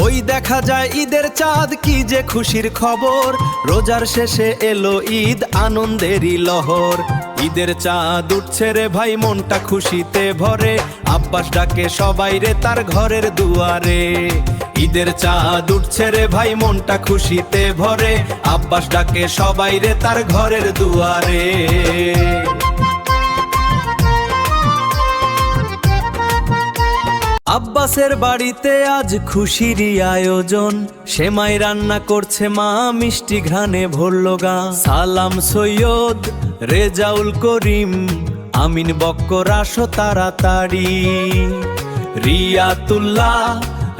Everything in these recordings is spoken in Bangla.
ওই দেখা যায় ঈদের চাঁদ, কি যে খুশির খবর। রোজার শেষে এলো ঈদ, আনন্দেরই লহর। ঈদের চাঁদ উঠছে রে ভাই, মনটা খুশিতে ভরে। আব্বাস ডাকে সবাই রে তার ঘরের দুয়ারে। ঈদের চাঁদ উঠছে রে ভাই, মনটা খুশিতে ভরে। আব্বাস ডাকে সবাই রে তার ঘরের দুয়ারে। আব্বাসের বাড়িতে আজ খুশিরই আয়োজন। সেমাই রান্না করছে মা, মিষ্টি ঘ্রাণে ভরল গান। সালাম সৈয়দ, রেজাউল করিম, আমিন বক্কর আসো তাড়াতাড়ি। রিয়াতুল্লাহ,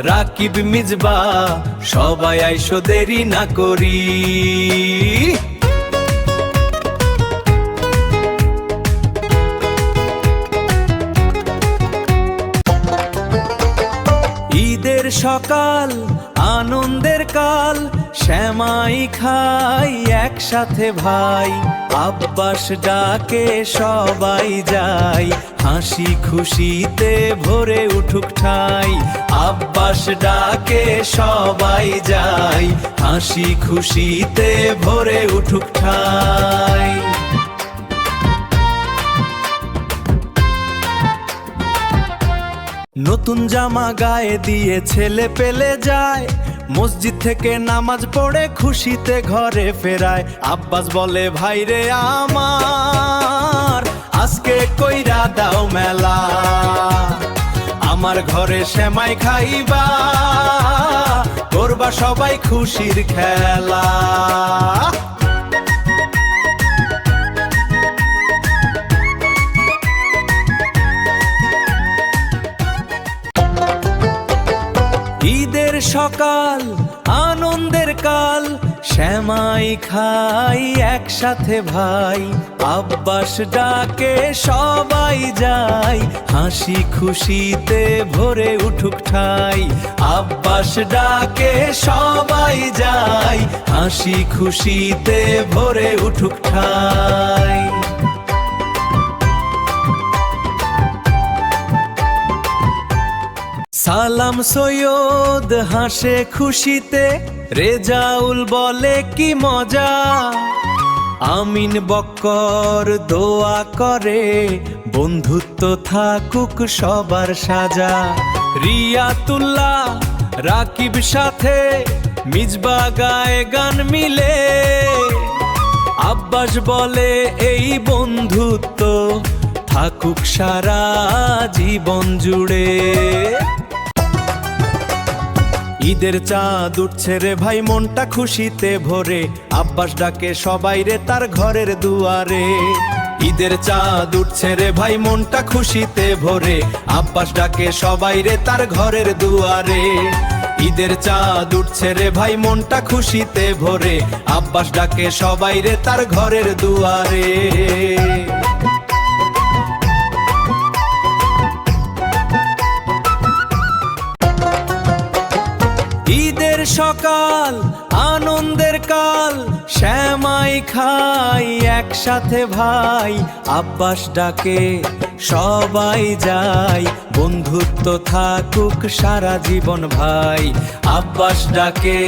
রাকিব, মিজবা, সবাই আইসো দেরি না করি। ঈদের সকাল, আনন্দের কাল, সেমাই খাই একসাথে ভাই। আব্বাস ডাকে সবাই যাই, হাসি খুশিতে ভরে উঠুক ঠাই। আব্বাস ডাকে সবাই যাই, হাসি খুশিতে ভরে উঠুক ঠাই। নতুন জামা গায়ে দিয়ে ছেলে পেলে যায়, মসজিদ থেকে নামাজ পড়ে খুশিতে ঘরে ফেরায়। আব্বাস বলে ভাই রে আমার, আজকে কইরা দাও মেলা। আমার ঘরে সেমাই খাইবা, করবা সবাই খুশির খেলা। ঈদের সকাল, আনন্দের কাল, সেমাই খাই একসাথে ভাই। আব্বাস ডাকে সবাই যাই, হাসি খুশিতে ভরে উঠুক ঠাই। আব্বাস ডাকে সবাই যাই, হাসি খুশিতে ভরে উঠুক ঠাই। সালাম সৈয়দ হাসে খুশিতে, রেজাউল বলে কি মজা। আমিন বক্কর দোয়া করে, বন্ধুত্ব থাকুক সবার সাজা। রিয়াতুল্লাহ, রাকিব সাথে, মিজবা গায়ে গান মিলে। আব্বাস বলে এই বন্ধুত্ব থাকুক সারা জীবন জুড়ে। ঈদের চাঁদ উঠছে রে ভাই, মনটা খুশিতে ভরে। আব্বাস ডাকে সবাই রে তার ঘরের দুয়ারে। ঈদের চাঁদ উঠছে রে ভাই, মনটা খুশিতে ভরে। আব্বাস ডাকে সবাই রে তার ঘরের দুয়ারে। ঈদের চাঁদ উঠছে রে ভাই, মনটা খুশিতে ভরে। আব্বাস ডাকে সবাই রে তার ঘরের দুয়ারে। ঈদের সকাল, আনন্দের কাল, সেমাই খাই একসাথে ভাই। আব্বাস ডাকে সবাই যাই, বন্ধুত্ব থাকুক সারা জীবন ভাই। আব্বাস ডাকে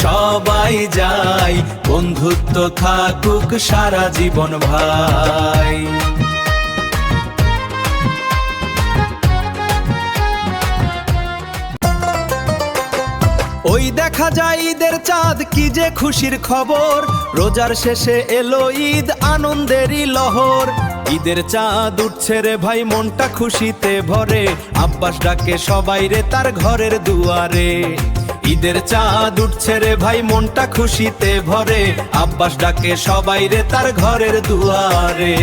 সবাই যাই, বন্ধুত্ব থাকুক সারা জীবন ভাই। ওই দেখা যায় ঈদের চাঁদ, কি যে খুশির খবর। রোজার শেষে এলো ঈদ, আনন্দেরই লহর। ঈদের চাঁদ উঠছে রে ভাই, মনটা খুশিতে ভরে। আব্বাস ডাকে সবাই রে তার ঘরের দুয়ারে। ঈদের চাঁদ উঠছে রে ভাই, মনটা খুশিতে ভরে। আব্বাস ডাকে সবাই রে তার ঘরের দুয়ারে।